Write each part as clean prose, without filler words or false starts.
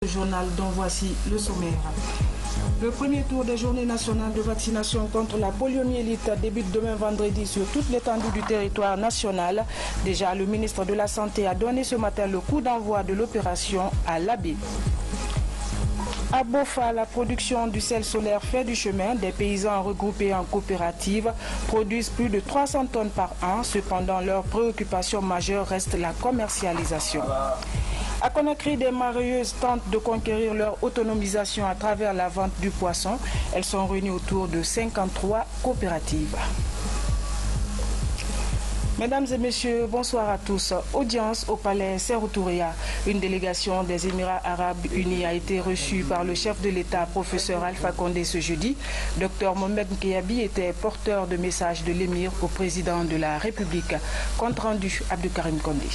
journal dont voici le sommaire. Le premier tour des journées nationales de vaccination contre la poliomyélite débute demain vendredi sur toute l'étendue du territoire national. Déjà, le ministre de la Santé a donné ce matin le coup d'envoi de l'opération à l'Abbé. À Bofa, la production du sel solaire fait du chemin. Des paysans regroupés en coopérative produisent plus de 300 tonnes par an. Cependant, leur préoccupation majeure reste la commercialisation. À Conakry, des mareyeuses tentent de conquérir leur autonomisation à travers la vente du poisson. Elles sont réunies autour de 53 coopératives. Mesdames et messieurs, bonsoir à tous. Audience au palais Sékou Touréa. Une délégation des Émirats arabes unis a été reçue par le chef de l'État, professeur Alpha Condé, ce jeudi. Dr Mohamed Nkeyabi était porteur de message de l'émir au président de la République. Compte rendu, Abdou Karim Condé.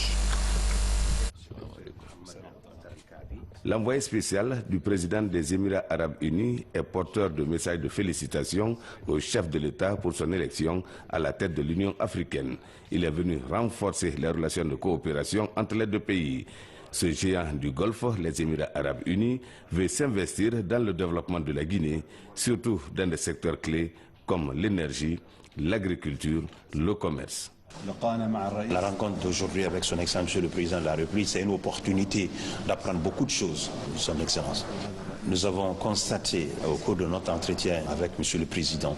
L'envoyé spécial du président des Émirats arabes unis est porteur de messages de félicitations au chef de l'État pour son élection à la tête de l'Union africaine. Il est venu renforcer les relations de coopération entre les deux pays. Ce géant du Golfe, les Émirats arabes unis, veut s'investir dans le développement de la Guinée, surtout dans des secteurs clés comme l'énergie, l'agriculture, le commerce. La rencontre d'aujourd'hui avec son Excellence Monsieur le Président de la République, c'est une opportunité d'apprendre beaucoup de choses de son Excellence. Nous avons constaté au cours de notre entretien avec Monsieur le Président,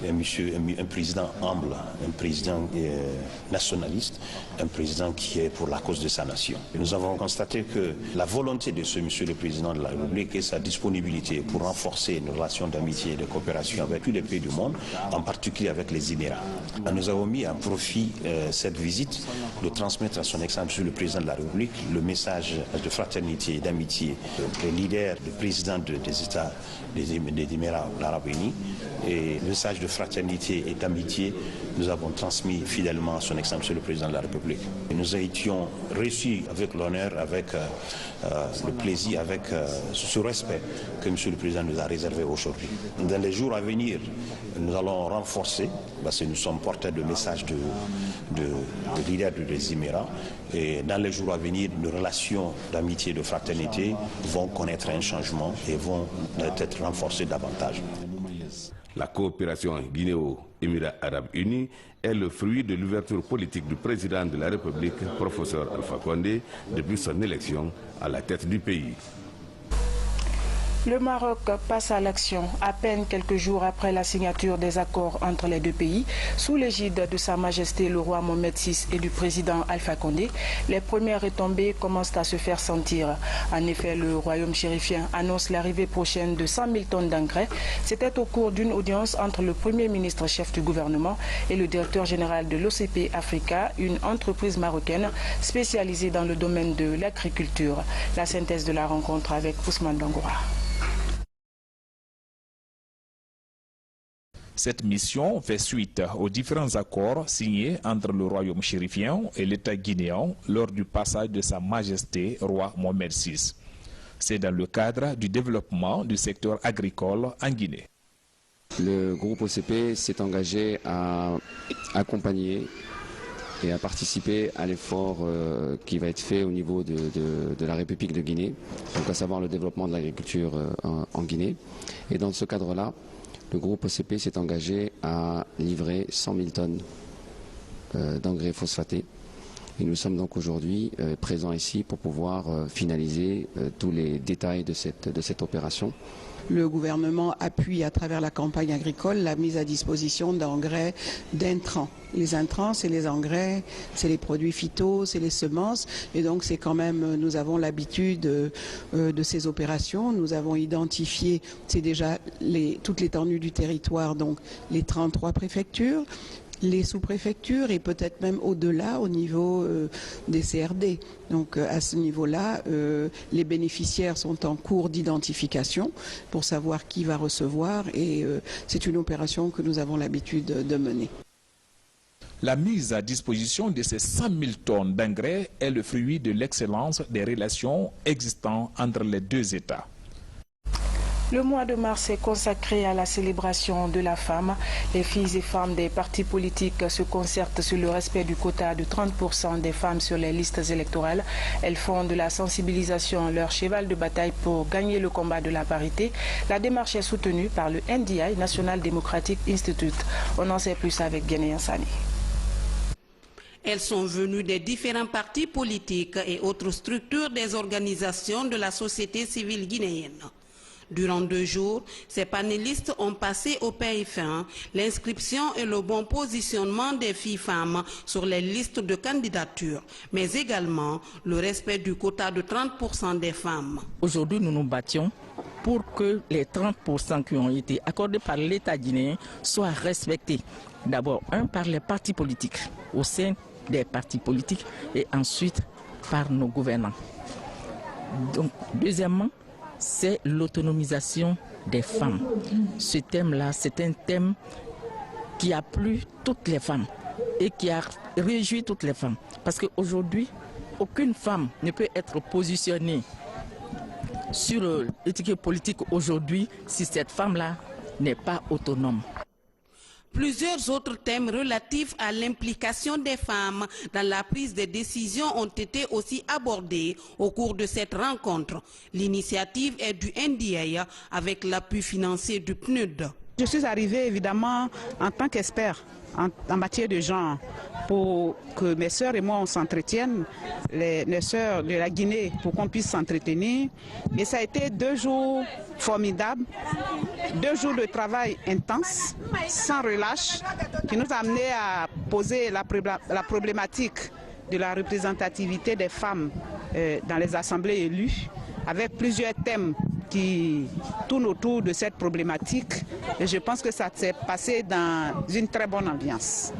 un président humble, un président nationaliste, un président qui est pour la cause de sa nation. Et nous avons constaté que la volonté de ce Monsieur le Président de la République et sa disponibilité pour renforcer nos relations d'amitié et de coopération avec tous les pays du monde, en particulier avec les Émirats. Nous avons mis à profit cette visite de transmettre à son Excellence Monsieur le Président de la République le message de fraternité et d'amitié des leaders, des présidents des États des Émirats arabes unis, et le message de fraternité et d'amitié nous avons transmis fidèlement à son Excellence Monsieur le Président de la République. Et nous étions reçus avec l'honneur, avec le plaisir, avec ce respect que Monsieur le Président nous a réservé aujourd'hui. Dans les jours à venir, nous allons renforcer, parce que nous sommes porteurs de messages de leaders des Émirats, et dans les jours à venir, nos relations d'amitié et de fraternité vont connaître un changement et vont être renforcées davantage. La coopération guinéo-Émirats arabes unis est le fruit de l'ouverture politique du président de la République, professeur Alpha Condé, depuis son élection à la tête du pays. Le Maroc passe à l'action à peine quelques jours après la signature des accords entre les deux pays. Sous l'égide de Sa Majesté le roi Mohamed VI et du président Alpha Condé, les premières retombées commencent à se faire sentir. En effet, le royaume chérifien annonce l'arrivée prochaine de 100 000 tonnes d'engrais. C'était au cours d'une audience entre le Premier ministre chef du gouvernement et le directeur général de l'OCP Africa, une entreprise marocaine spécialisée dans le domaine de l'agriculture. La synthèse de la rencontre avec Ousmane Dangoura. Cette mission fait suite aux différents accords signés entre le royaume chérifien et l'État guinéen lors du passage de Sa Majesté roi Mohamed VI. C'est dans le cadre du développement du secteur agricole en Guinée. Le groupe OCP s'est engagé à accompagner et à participer à l'effort qui va être fait au niveau de la République de Guinée, donc à savoir le développement de l'agriculture en Guinée. Et dans ce cadre-là, le groupe OCP s'est engagé à livrer 100 000 tonnes d'engrais phosphatés. Et nous sommes donc aujourd'hui présents ici pour pouvoir finaliser tous les détails de cette opération. Le gouvernement appuie à travers la campagne agricole la mise à disposition d'engrais d'intrants. Les intrants, c'est les engrais, c'est les produits phyto, c'est les semences. Et donc c'est quand même, nous avons l'habitude de ces opérations. Nous avons identifié, c'est déjà toute l'étendue du territoire, donc les 33 préfectures, les sous-préfectures et peut-être même au-delà au niveau des CRD. Donc à ce niveau-là, les bénéficiaires sont en cours d'identification pour savoir qui va recevoir et c'est une opération que nous avons l'habitude de mener. La mise à disposition de ces 100 000 tonnes d'engrais est le fruit de l'excellence des relations existantes entre les deux États. Le mois de mars est consacré à la célébration de la femme. Les filles et femmes des partis politiques se concertent sur le respect du quota de 30% des femmes sur les listes électorales. Elles font de la sensibilisation leur cheval de bataille pour gagner le combat de la parité. La démarche est soutenue par le NDI, National Democratic Institute. On en sait plus avec Guénéen Sani. Elles sont venues des différents partis politiques et autres structures des organisations de la société civile guinéenne. Durant 2 jours, ces panélistes ont passé au peigne fin l'inscription et le bon positionnement des filles-femmes sur les listes de candidature, mais également le respect du quota de 30% des femmes. Aujourd'hui, nous nous battions pour que les 30% qui ont été accordés par l'État guinéen soient respectés. D'abord, par les partis politiques, au sein des partis politiques, et ensuite par nos gouvernants. Donc, deuxièmement, c'est l'autonomisation des femmes. Ce thème-là, c'est un thème qui a plu toutes les femmes et qui a réjoui toutes les femmes. Parce qu'aujourd'hui, aucune femme ne peut être positionnée sur l'étiquette politique aujourd'hui si cette femme-là n'est pas autonome. Plusieurs autres thèmes relatifs à l'implication des femmes dans la prise de décision ont été aussi abordés au cours de cette rencontre. L'initiative est du NDI avec l'appui financier du PNUD. Je suis arrivée évidemment en tant qu'expert en matière de genre pour que mes sœurs et moi on s'entretienne, les sœurs de la Guinée, pour qu'on puisse s'entretenir. Et ça a été 2 jours formidables, 2 jours de travail intense, sans relâche, qui nous a amené à poser la problématique de la représentativité des femmes dans les assemblées élues, avec plusieurs thèmes qui tournent autour de cette problématique. Et je pense que ça s'est passé dans une très bonne ambiance.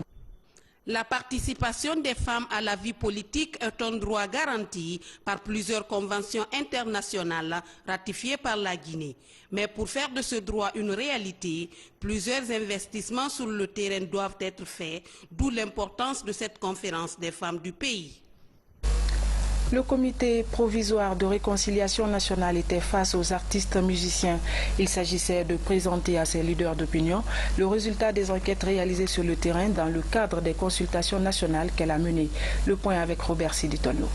La participation des femmes à la vie politique est un droit garanti par plusieurs conventions internationales ratifiées par la Guinée. Mais pour faire de ce droit une réalité, plusieurs investissements sur le terrain doivent être faits, d'où l'importance de cette conférence des femmes du pays. Le comité provisoire de réconciliation nationale était face aux artistes musiciens. Il s'agissait de présenter à ses leaders d'opinion le résultat des enquêtes réalisées sur le terrain dans le cadre des consultations nationales qu'elle a menées. Le point avec Robert Siditono.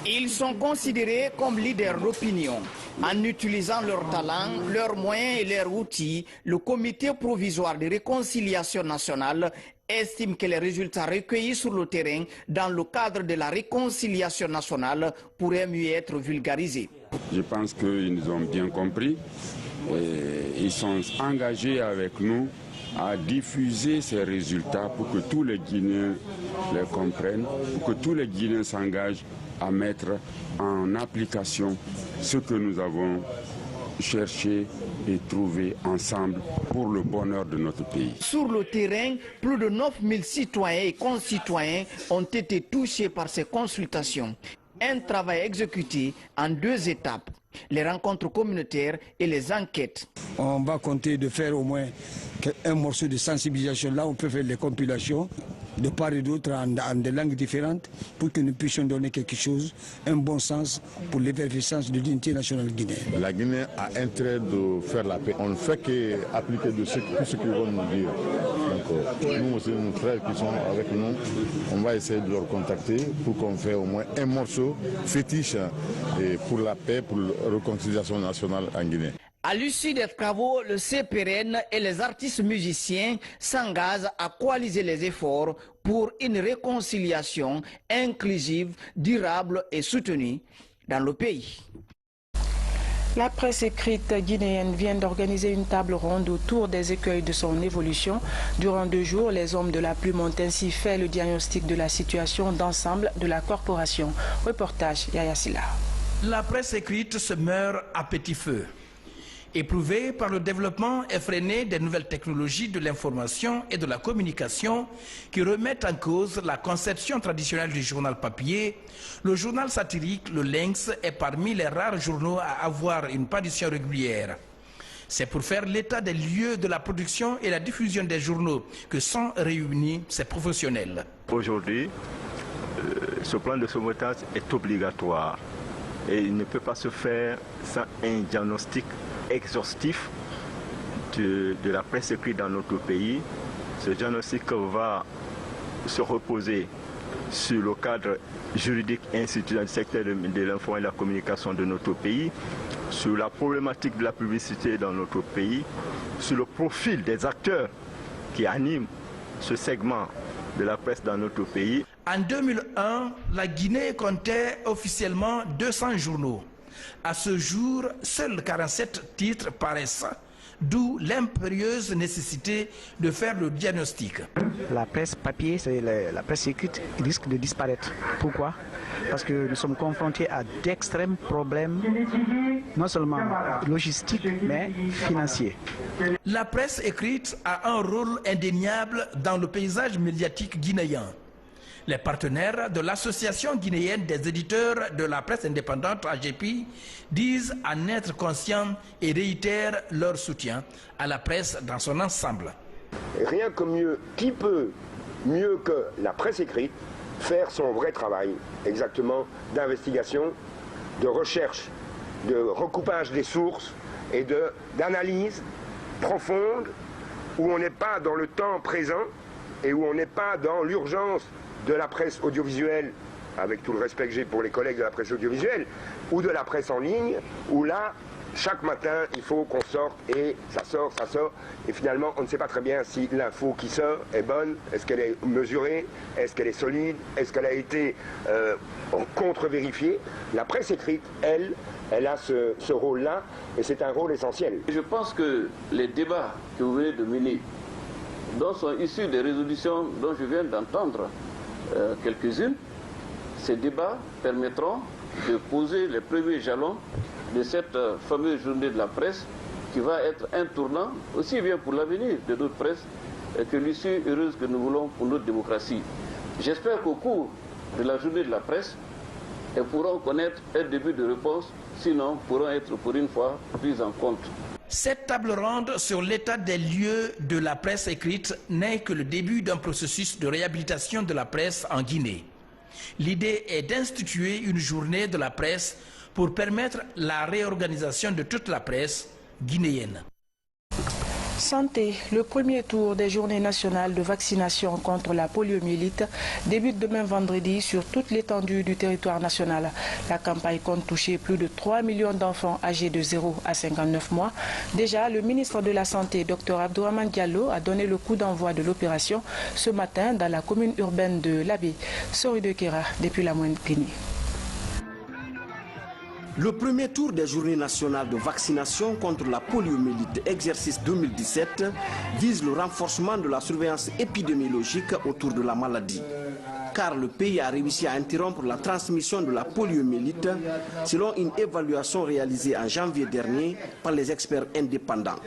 Ils sont considérés comme leaders d'opinion. En utilisant leurs talents, leurs moyens et leurs outils, le comité provisoire de réconciliation nationale estime que les résultats recueillis sur le terrain dans le cadre de la réconciliation nationale pourraient mieux être vulgarisés. Je pense qu'ils nous ont bien compris et ils sont engagés avec nous à diffuser ces résultats pour que tous les Guinéens les comprennent, pour que tous les Guinéens s'engagent à mettre en application ce que nous avons cherché et trouvé ensemble pour le bonheur de notre pays. Sur le terrain, plus de 9000 citoyens et concitoyens ont été touchés par ces consultations. Un travail exécuté en 2 étapes, les rencontres communautaires et les enquêtes. On va compter de faire au moins un morceau de sensibilisation. Là, on peut faire les compilations de part et d'autre en des langues différentes pour que nous puissions donner quelque chose, un bon sens pour l'effervescence de l'unité nationale guinéenne. La Guinée a intérêt de faire la paix. On ne fait qu'appliquer tout ce qu'ils vont nous dire. Donc, nous aussi, nos frères qui sont avec nous, on va essayer de leur contacter pour qu'on fasse au moins un morceau fétiche pour la paix, pour la réconciliation nationale en Guinée. À l'issue des travaux, le CPRN et les artistes musiciens s'engagent à coaliser les efforts pour une réconciliation inclusive, durable et soutenue dans le pays. La presse écrite guinéenne vient d'organiser une table ronde autour des écueils de son évolution. Durant 2 jours, les hommes de la plume ont ainsi fait le diagnostic de la situation d'ensemble de la corporation. Reportage Yaya Silla. La presse écrite se meurt à petit feu. Éprouvée par le développement effréné des nouvelles technologies de l'information et de la communication qui remettent en cause la conception traditionnelle du journal papier, le journal satirique Le Lynx est parmi les rares journaux à avoir une parution régulière. C'est pour faire l'état des lieux de la production et la diffusion des journaux que sont réunis ces professionnels. Aujourd'hui, ce plan de sauvetage est obligatoire. Et il ne peut pas se faire sans un diagnostic exhaustif de la presse écrite dans notre pays. Ce diagnostic va se reposer sur le cadre juridique institutionnel du secteur de l'info et de la communication de notre pays, sur la problématique de la publicité dans notre pays, sur le profil des acteurs qui animent ce segment de la presse dans notre pays. En 2001, la Guinée comptait officiellement 200 journaux. À ce jour, seuls 47 titres paraissent, d'où l'impérieuse nécessité de faire le diagnostic. La presse papier, c'est la presse écrite, risque de disparaître. Pourquoi? Parce que nous sommes confrontés à d'extrêmes problèmes, non seulement logistiques, mais financiers. La presse écrite a un rôle indéniable dans le paysage médiatique guinéen. Les partenaires de l'Association guinéenne des éditeurs de la presse indépendante, AGEPI, disent en être conscients et réitèrent leur soutien à la presse dans son ensemble. Rien que mieux, qui peut mieux que la presse écrite faire son vrai travail, exactement, d'investigation, de recherche, de recoupage des sources et d'analyse profonde, où on n'est pas dans le temps présent et où on n'est pas dans l'urgence de la presse audiovisuelle, avec tout le respect que j'ai pour les collègues de la presse audiovisuelle, ou de la presse en ligne, où là, chaque matin, il faut qu'on sorte et ça sort, et finalement, on ne sait pas très bien si l'info qui sort est bonne, est-ce qu'elle est mesurée, est-ce qu'elle est solide, est-ce qu'elle a été contre-vérifiée. La presse écrite, elle a ce rôle-là, et c'est un rôle essentiel. Je pense que les débats que vous venez de mener, dont sont issus des résolutions dont je viens d'entendre quelques-unes, ces débats permettront de poser les premiers jalons de cette fameuse journée de la presse qui va être un tournant aussi bien pour l'avenir de notre presse que l'issue heureuse que nous voulons pour notre démocratie. J'espère qu'au cours de la journée de la presse, elles pourront connaître un début de réponse, sinon pourront être pour une fois prises en compte. Cette table ronde sur l'état des lieux de la presse écrite n'est que le début d'un processus de réhabilitation de la presse en Guinée. L'idée est d'instituer une journée de la presse pour permettre la réorganisation de toute la presse guinéenne. Santé, le premier tour des journées nationales de vaccination contre la poliomyélite débute demain vendredi sur toute l'étendue du territoire national. La campagne compte toucher plus de 3 millions d'enfants âgés de 0 à 59 mois. Déjà, le ministre de la Santé, Dr Abdourahmane Diallo, a donné le coup d'envoi de l'opération ce matin dans la commune urbaine de Labé. Sori de Kera, depuis la Moine-Guinée. Le premier tour des journées nationales de vaccination contre la poliomyélite exercice 2017 vise le renforcement de la surveillance épidémiologique autour de la maladie. Car le pays a réussi à interrompre la transmission de la poliomyélite selon une évaluation réalisée en janvier dernier par les experts indépendants.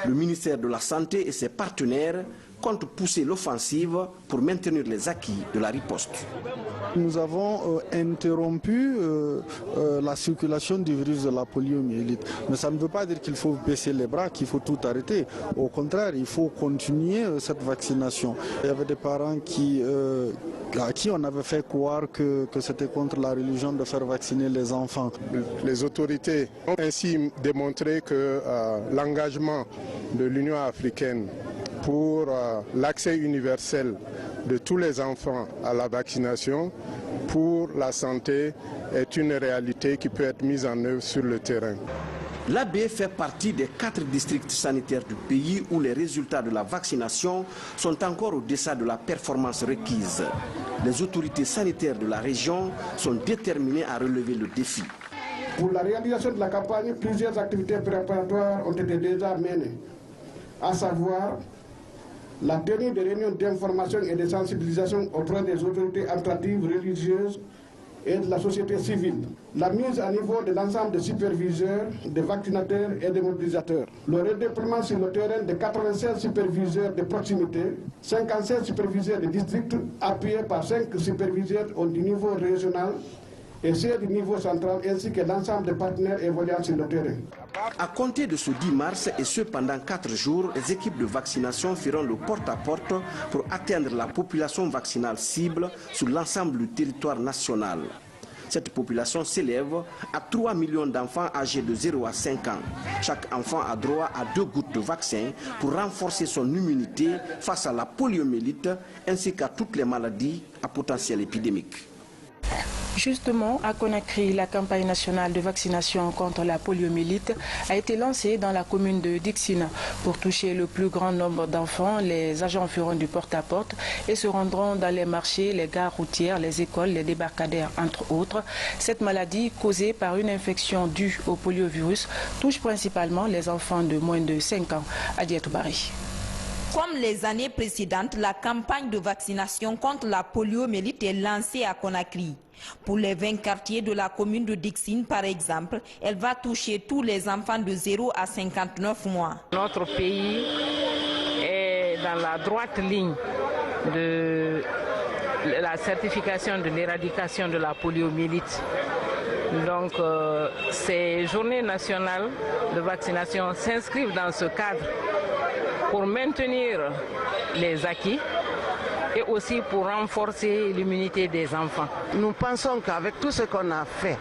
Le ministère de la Santé et ses partenaires comptent pousser l'offensive pour maintenir les acquis de la riposte. Nous avons interrompu la circulation du virus de la poliomyélite. Mais ça ne veut pas dire qu'il faut baisser les bras, qu'il faut tout arrêter. Au contraire, il faut continuer cette vaccination. Il y avait des parents à qui on avait fait croire que c'était contre la religion de faire vacciner les enfants. Les autorités ont ainsi démontré que l'engagement de l'Union africaine pour l'accès universel de tous les enfants à la vaccination pour la santé est une réalité qui peut être mise en œuvre sur le terrain. L'Abbé fait partie des 4 districts sanitaires du pays où les résultats de la vaccination sont encore au-deçà de la performance requise. Les autorités sanitaires de la région sont déterminées à relever le défi. Pour la réalisation de la campagne, plusieurs activités préparatoires ont été déjà menées, à savoir la tenue de réunions d'information et de sensibilisation auprès des autorités administratives, religieuses et de la société civile. La mise à niveau de l'ensemble des superviseurs, des vaccinateurs et des mobilisateurs. Le redéploiement sur le terrain de 96 superviseurs de proximité, 57 superviseurs de district appuyés par 5 superviseurs du niveau régional et ceux du niveau central ainsi que l'ensemble des partenaires évoluant sur le terrain. À compter de ce 10 mars et ce pendant 4 jours, les équipes de vaccination feront le porte-à-porte pour atteindre la population vaccinale cible sur l'ensemble du territoire national. Cette population s'élève à 3 millions d'enfants âgés de 0 à 5 ans. Chaque enfant a droit à 2 gouttes de vaccin pour renforcer son immunité face à la poliomyélite ainsi qu'à toutes les maladies à potentiel épidémique. Justement, à Conakry, la campagne nationale de vaccination contre la poliomyélite a été lancée dans la commune de Dixine. Pour toucher le plus grand nombre d'enfants, les agents feront du porte-à-porte et se rendront dans les marchés, les gares routières, les écoles, les débarcadères, entre autres. Cette maladie, causée par une infection due au poliovirus, touche principalement les enfants de moins de 5 ans. Adiatou Bari. Comme les années précédentes, la campagne de vaccination contre la poliomyélite est lancée à Conakry. Pour les 20 quartiers de la commune de Dixine, par exemple, elle va toucher tous les enfants de 0 à 59 mois. Notre pays est dans la droite ligne de la certification de l'éradication de la poliomyélite. Donc, ces journées nationales de vaccination s'inscrivent dans ce cadre pour maintenir les acquis et aussi pour renforcer l'immunité des enfants. Nous pensons qu'avec tout ce qu'on a fait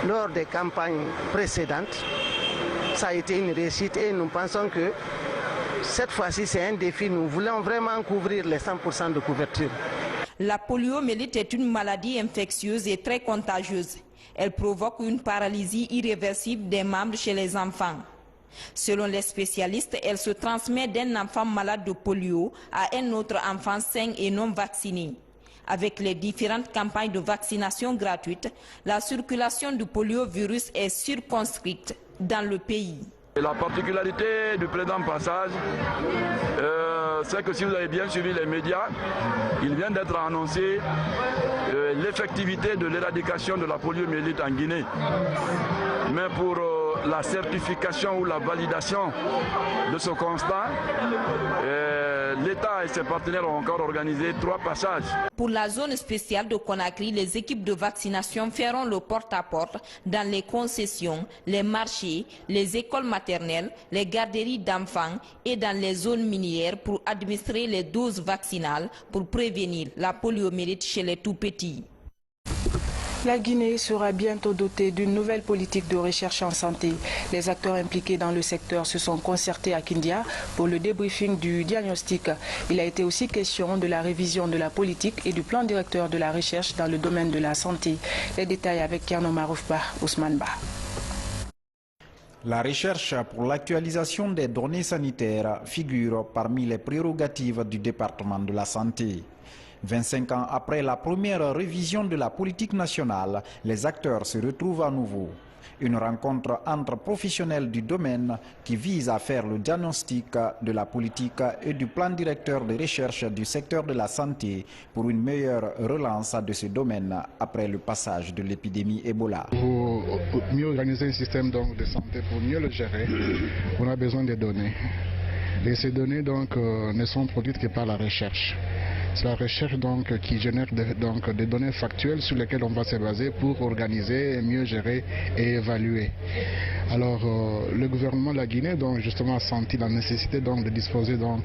lors des campagnes précédentes, ça a été une réussite et nous pensons que cette fois-ci c'est un défi. Nous voulons vraiment couvrir les 100% de couverture. La poliomyélite est une maladie infectieuse et très contagieuse. Elle provoque une paralysie irréversible des membres chez les enfants. Selon les spécialistes, elle se transmet d'un enfant malade de polio à un autre enfant sain et non vacciné. Avec les différentes campagnes de vaccination gratuites, la circulation du poliovirus est circonscrite dans le pays. Et la particularité du présent passage, c'est que si vous avez bien suivi les médias, il vient d'être annoncé l'effectivité de l'éradication de la poliomyélite en Guinée. Mais pour la certification ou la validation de ce constat, l'État et ses partenaires ont encore organisé 3 passages. Pour la zone spéciale de Conakry, les équipes de vaccination feront le porte-à-porte dans les concessions, les marchés, les écoles maternelles, les garderies d'enfants et dans les zones minières pour administrer les doses vaccinales pour prévenir la poliomyélite chez les tout-petits. La Guinée sera bientôt dotée d'une nouvelle politique de recherche en santé. Les acteurs impliqués dans le secteur se sont concertés à Kindia pour le débriefing du diagnostic. Il a été aussi question de la révision de la politique et du plan directeur de la recherche dans le domaine de la santé. Les détails avec Kerno Maroufba, Ousmane Ba. La recherche pour l'actualisation des données sanitaires figure parmi les prérogatives du département de la santé. 25 ans après la première révision de la politique nationale, les acteurs se retrouvent à nouveau. Une rencontre entre professionnels du domaine qui vise à faire le diagnostic de la politique et du plan directeur de recherche du secteur de la santé pour une meilleure relance de ce domaine après le passage de l'épidémie Ebola. Pour mieux organiser un système donc, de santé, pour mieux le gérer, on a besoin de données. Et ces données donc, ne sont produites que par la recherche. C'est la recherche donc, qui génère des données factuelles sur lesquelles on va se baser pour organiser, mieux gérer et évaluer. Alors le gouvernement de la Guinée donc, justement, a senti la nécessité donc, de disposer donc,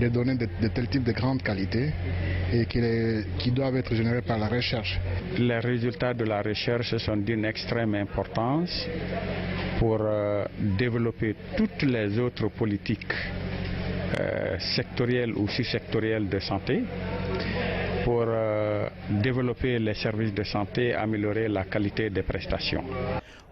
de données de tel type de grande qualité et qui doivent être générées par la recherche. Les résultats de la recherche sont d'une extrême importance pour développer toutes les autres politiques sectorielles ou sous-sectorielles de santé, pour développer les services de santé et améliorer la qualité des prestations.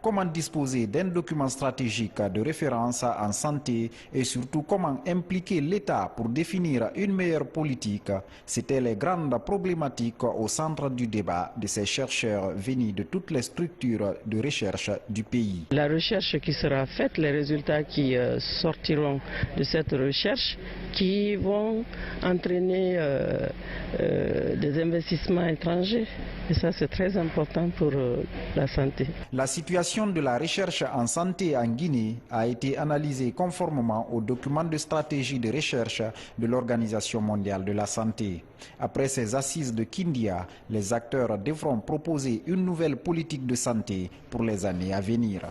Comment disposer d'un document stratégique de référence en santé et surtout comment impliquer l'État pour définir une meilleure politique, c'était les grandes problématiques au centre du débat de ces chercheurs venus de toutes les structures de recherche du pays. La recherche qui sera faite, les résultats qui sortiront de cette recherche, qui vont entraîner des investissements étrangers. Et ça, c'est très important pour la santé. La situation de la recherche en santé en Guinée a été analysée conformément aux documents de stratégie de recherche de l'Organisation mondiale de la santé. Après ces assises de Kindia, les acteurs devront proposer une nouvelle politique de santé pour les années à venir.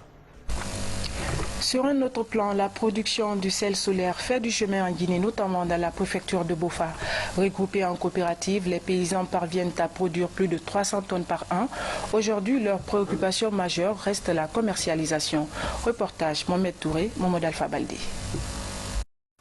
Sur un autre plan, la production du sel solaire fait du chemin en Guinée, notamment dans la préfecture de Bofa. Regroupés en coopérative, les paysans parviennent à produire plus de 300 tonnes par an. Aujourd'hui, leur préoccupation majeure reste la commercialisation. Reportage Mohamed Touré, Mohamed Alpha Baldé.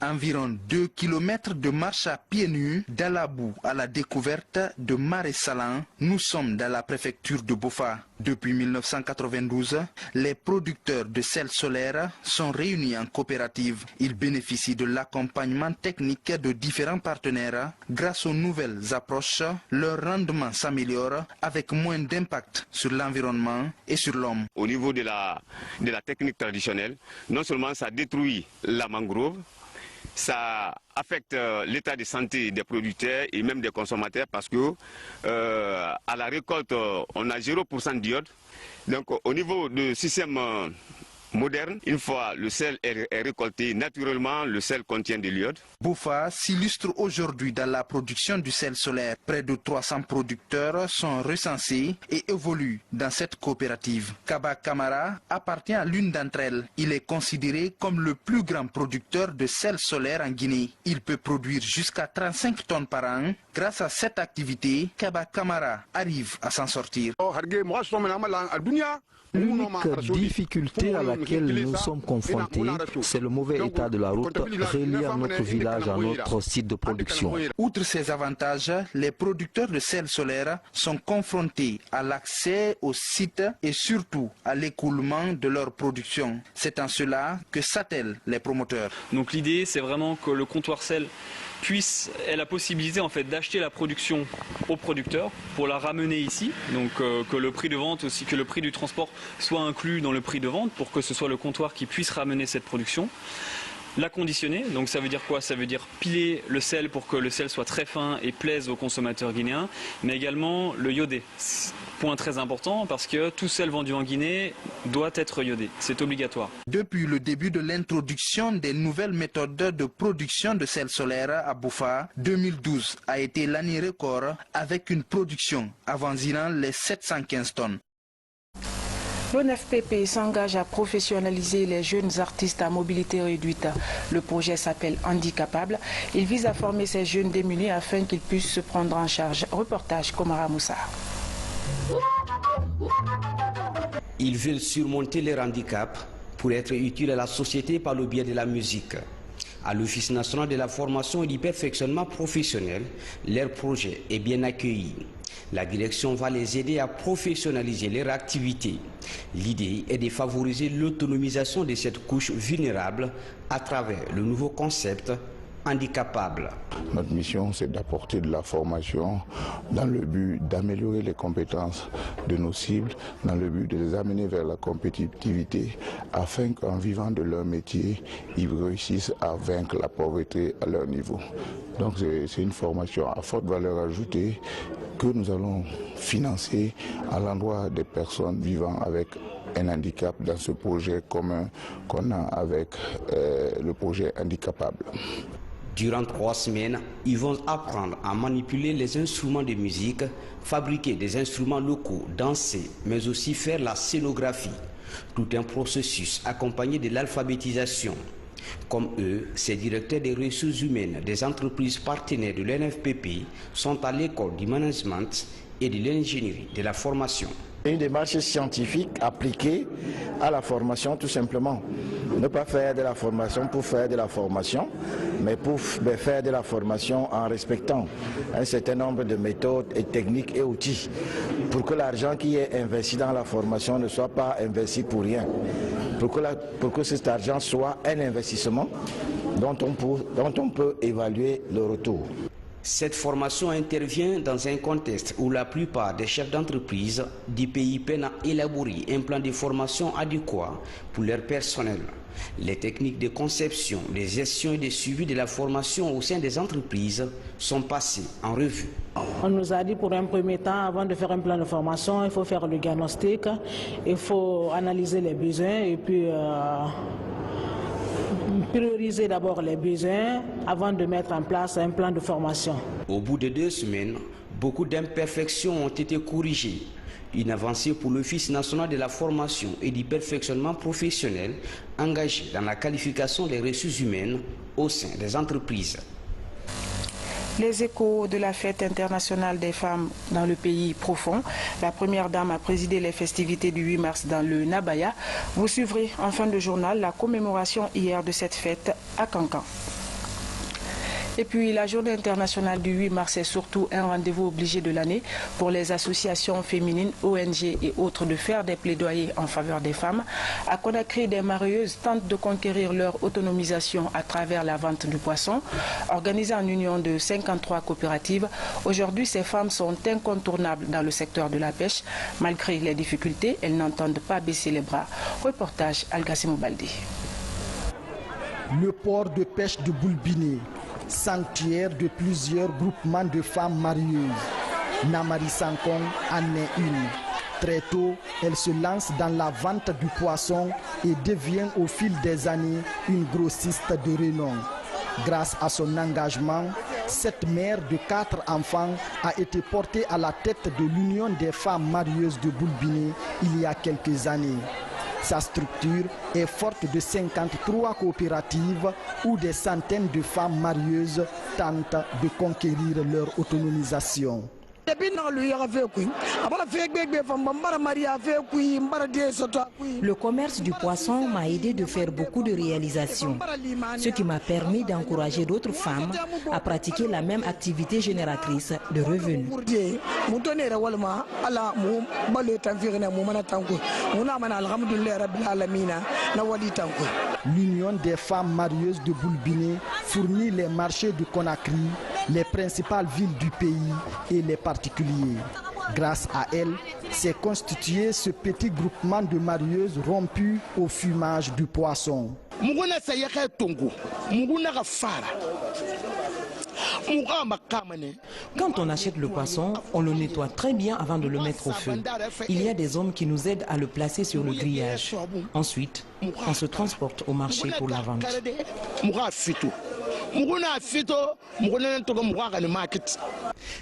Environ 2 km de marche à pieds nus dans la boue à la découverte de Marais Salan. Nous sommes dans la préfecture de Bofa. Depuis 1992, les producteurs de sel solaire sont réunis en coopérative. Ils bénéficient de l'accompagnement technique de différents partenaires. Grâce aux nouvelles approches, leur rendement s'améliore avec moins d'impact sur l'environnement et sur l'homme. Au niveau de la technique traditionnelle, non seulement ça détruit la mangrove, ça affecte l'état de santé des producteurs et même des consommateurs parce que à la récolte, on a 0% d'iode. Donc au niveau du système moderne, une fois le sel est récolté, naturellement le sel contient de l'iode. Bofa s'illustre aujourd'hui dans la production du sel solaire. Près de 300 producteurs sont recensés et évoluent dans cette coopérative. Kaba Kamara appartient à l'une d'entre elles. Il est considéré comme le plus grand producteur de sel solaire en Guinée. Il peut produire jusqu'à 35 tonnes par an. Grâce à cette activité, Kaba Kamara arrive à s'en sortir. L'unique difficulté à laquelle nous sommes confrontés, c'est le mauvais état de la route reliant notre village à notre site de production. Outre ces avantages, les producteurs de sel solaire sont confrontés à l'accès au site et surtout à l'écoulement de leur production. C'est en cela que s'attellent les promoteurs. Donc l'idée, c'est vraiment que le comptoir sel ait la possibilité en fait d'acheter la production aux producteurs pour la ramener ici, donc que le prix de vente aussi, que le prix du transport soit inclus dans le prix de vente pour que ce soit le comptoir qui puisse ramener cette production. La conditionner, donc ça veut dire quoi? Ça veut dire piler le sel pour que le sel soit très fin et plaise aux consommateurs guinéens, mais également le iodé. Point très important parce que tout sel vendu en Guinée doit être iodé, c'est obligatoire. Depuis le début de l'introduction des nouvelles méthodes de production de sel solaire à Bofa, 2012 a été l'année record avec une production avoisinant les 715 tonnes. L'ONFPP s'engage à professionnaliser les jeunes artistes à mobilité réduite. Le projet s'appelle Handicapable. Il vise à former ces jeunes démunis afin qu'ils puissent se prendre en charge. Reportage Komara Moussa. Ils veulent surmonter leur handicap pour être utiles à la société par le biais de la musique. À l'Office national de la formation et du perfectionnement professionnel, leur projet est bien accueilli. La direction va les aider à professionnaliser leur activité. L'idée est de favoriser l'autonomisation de cette couche vulnérable à travers le nouveau concept Handicapable. Notre mission, c'est d'apporter de la formation dans le but d'améliorer les compétences de nos cibles, dans le but de les amener vers la compétitivité, afin qu'en vivant de leur métier, ils réussissent à vaincre la pauvreté à leur niveau. Donc c'est une formation à forte valeur ajoutée que nous allons financer à l'endroit des personnes vivant avec un handicap dans ce projet commun qu'on a avec le projet Handicapable. Durant 3 semaines, ils vont apprendre à manipuler les instruments de musique, fabriquer des instruments locaux, danser, mais aussi faire la scénographie. Tout un processus accompagné de l'alphabétisation. Comme eux, ces directeurs des ressources humaines des entreprises partenaires de l'ONFPP sont à l'école du management et de l'ingénierie de la formation. Une démarche scientifique appliquée à la formation tout simplement. Ne pas faire de la formation pour faire de la formation, mais pour faire de la formation en respectant un certain nombre de méthodes et techniques et outils, pour que l'argent qui est investi dans la formation ne soit pas investi pour rien, pour que cet argent soit un investissement dont on peut évaluer le retour. Cette formation intervient dans un contexte où la plupart des chefs d'entreprise du pays peinent à élaborer un plan de formation adéquat pour leur personnel. Les techniques de conception, de gestion et de suivi de la formation au sein des entreprises sont passées en revue. On nous a dit pour un premier temps, avant de faire un plan de formation, il faut faire le diagnostic, il faut analyser les besoins et puis prioriser d'abord les besoins avant de mettre en place un plan de formation. Au bout de 2 semaines, beaucoup d'imperfections ont été corrigées. Une avancée pour l'Office national de la formation et du perfectionnement professionnel engagé dans la qualification des ressources humaines au sein des entreprises. Les échos de la fête internationale des femmes dans le pays profond. La première dame a présidé les festivités du 8 mars dans le Nabaya. Vous suivrez en fin de journal la commémoration hier de cette fête à Cancan. Et puis la journée internationale du 8 mars est surtout un rendez-vous obligé de l'année pour les associations féminines, ONG et autres de faire des plaidoyers en faveur des femmes. À Conakry, des marieuses tentent de conquérir leur autonomisation à travers la vente du poisson. Organisée en union de 53 coopératives, aujourd'hui ces femmes sont incontournables dans le secteur de la pêche. Malgré les difficultés, elles n'entendent pas baisser les bras. Reportage Algassimou Baldi. Le port de pêche de Boulbini, sanctuaire de plusieurs groupements de femmes marieuses. Namari Sankong en est une. Très tôt, elle se lance dans la vente du poisson et devient au fil des années une grossiste de renom. Grâce à son engagement, cette mère de 4 enfants a été portée à la tête de l'Union des femmes marieuses de Boulbini il y a quelques années. Sa structure est forte de 53 coopératives où des centaines de femmes marieuses tentent de conquérir leur autonomisation. Le commerce du poisson m'a aidé de faire beaucoup de réalisations, ce qui m'a permis d'encourager d'autres femmes à pratiquer la même activité génératrice de revenus. L'Union des femmes marieuses de Boulbini fournit les marchés de Conakry, les principales villes du pays et les particuliers. Grâce à elle, s'est constitué ce petit groupement de marieuses rompues au fumage du poisson. Quand on achète le poisson, on le nettoie très bien avant de le mettre au feu. Il y a des hommes qui nous aident à le placer sur le grillage. Ensuite, on se transporte au marché pour la vente.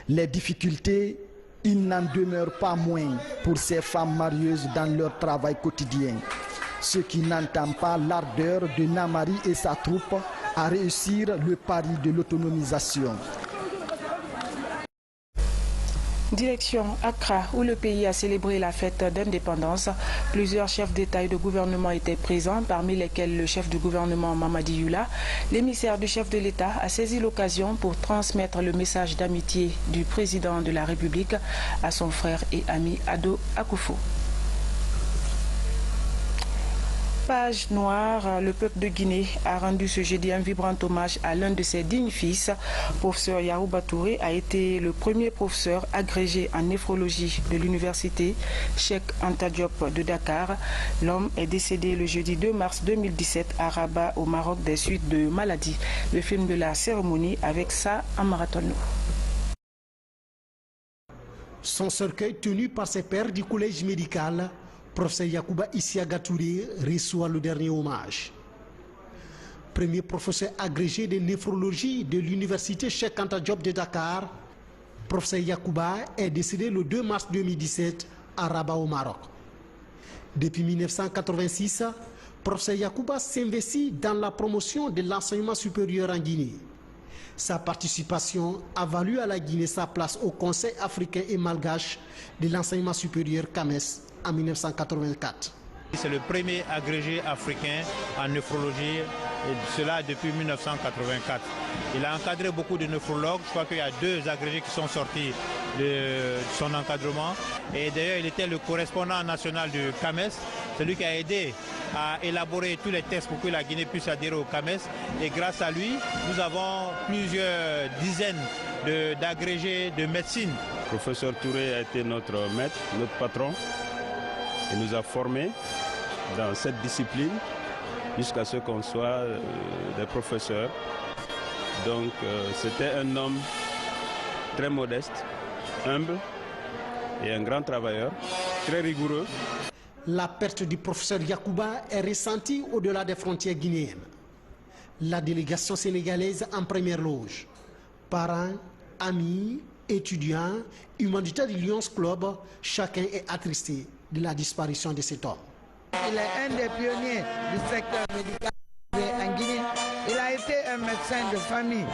Les difficultés, il n'en demeure pas moins pour ces femmes marieuses dans leur travail quotidien. Ce qui n'entament pas l'ardeur de Namari et sa troupe à réussir le pari de l'autonomisation. Direction Accra, où le pays a célébré la fête d'indépendance. Plusieurs chefs d'État et de gouvernement étaient présents, parmi lesquels le chef du gouvernement Mamadi Yula. L'émissaire du chef de l'État a saisi l'occasion pour transmettre le message d'amitié du président de la République à son frère et ami Ado Akufo. Page noire, le peuple de Guinée a rendu ce jeudi un vibrant hommage à l'un de ses dignes fils. Professeur Yarouba Touré a été le premier professeur agrégé en néphrologie de l'université Cheikh Anta Diop de Dakar. L'homme est décédé le jeudi 2 mars 2017 à Rabat au Maroc des suites de maladie. Le film de la cérémonie avec ça en marathon. Son cercueil tenu par ses pairs du collège médical, professeur Yacouba Issiaga Touré reçoit le dernier hommage. Premier professeur agrégé de néphrologie de l'université Cheikh Anta Diop de Dakar, professeur Yacouba est décédé le 2 mars 2017 à Rabat au Maroc. Depuis 1986, professeur Yacouba s'investit dans la promotion de l'enseignement supérieur en Guinée. Sa participation a valu à la Guinée sa place au Conseil africain et malgache de l'enseignement supérieur CAMES en 1984. C'est le premier agrégé africain en néphrologie, et cela depuis 1984. Il a encadré beaucoup de néphrologues, je crois qu'il y a 2 agrégés qui sont sortis de son encadrement. Et d'ailleurs, il était le correspondant national du CAMES, celui qui a aidé à élaborer tous les tests pour que la Guinée puisse adhérer au CAMES. Et grâce à lui, nous avons plusieurs dizaines d'agrégés de médecine. Le professeur Touré a été notre maître, notre patron. Il nous a formés dans cette discipline jusqu'à ce qu'on soit des professeurs. Donc c'était un homme très modeste, humble et un grand travailleur, très rigoureux. La perte du professeur Yacouba est ressentie au-delà des frontières guinéennes. La délégation sénégalaise en première loge, parents, amis étudiants, humanitaires du Lions Club, chacun est attristé de la disparition de cet homme. Il est un des pionniers du secteur médical en Guinée. Il a été un médecin de famille.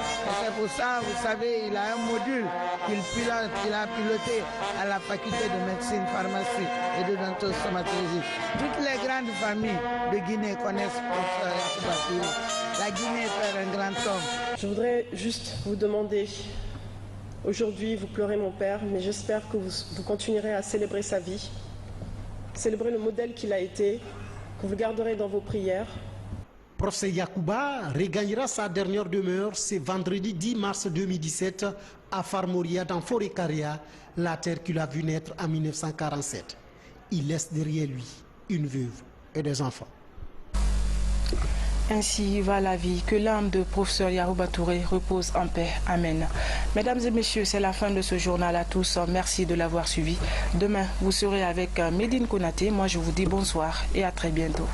C'est pour ça, vous savez, il a un module qu'il a piloté à la faculté de médecine, pharmacie et de dentostomatologie. Toutes les grandes familles de Guinée connaissent Professeur Yacouba Touré. La Guinée perd un grand homme. Je voudrais juste vous demander, aujourd'hui vous pleurez mon père, mais j'espère que vous continuerez à célébrer sa vie, célébrer le modèle qu'il a été, que vous le garderez dans vos prières. Professeur Yacouba regagnera sa dernière demeure ce vendredi 10 mars 2017 à Farmoria dans Forêt-Caria, la terre qu'il a vu naître en 1947. Il laisse derrière lui une veuve et des enfants. Ainsi va la vie, que l'âme de professeur Yacouba Touré repose en paix. Amen. Mesdames et messieurs, c'est la fin de ce journal à tous. Merci de l'avoir suivi. Demain, vous serez avec Médine Konaté. Moi, je vous dis bonsoir et à très bientôt.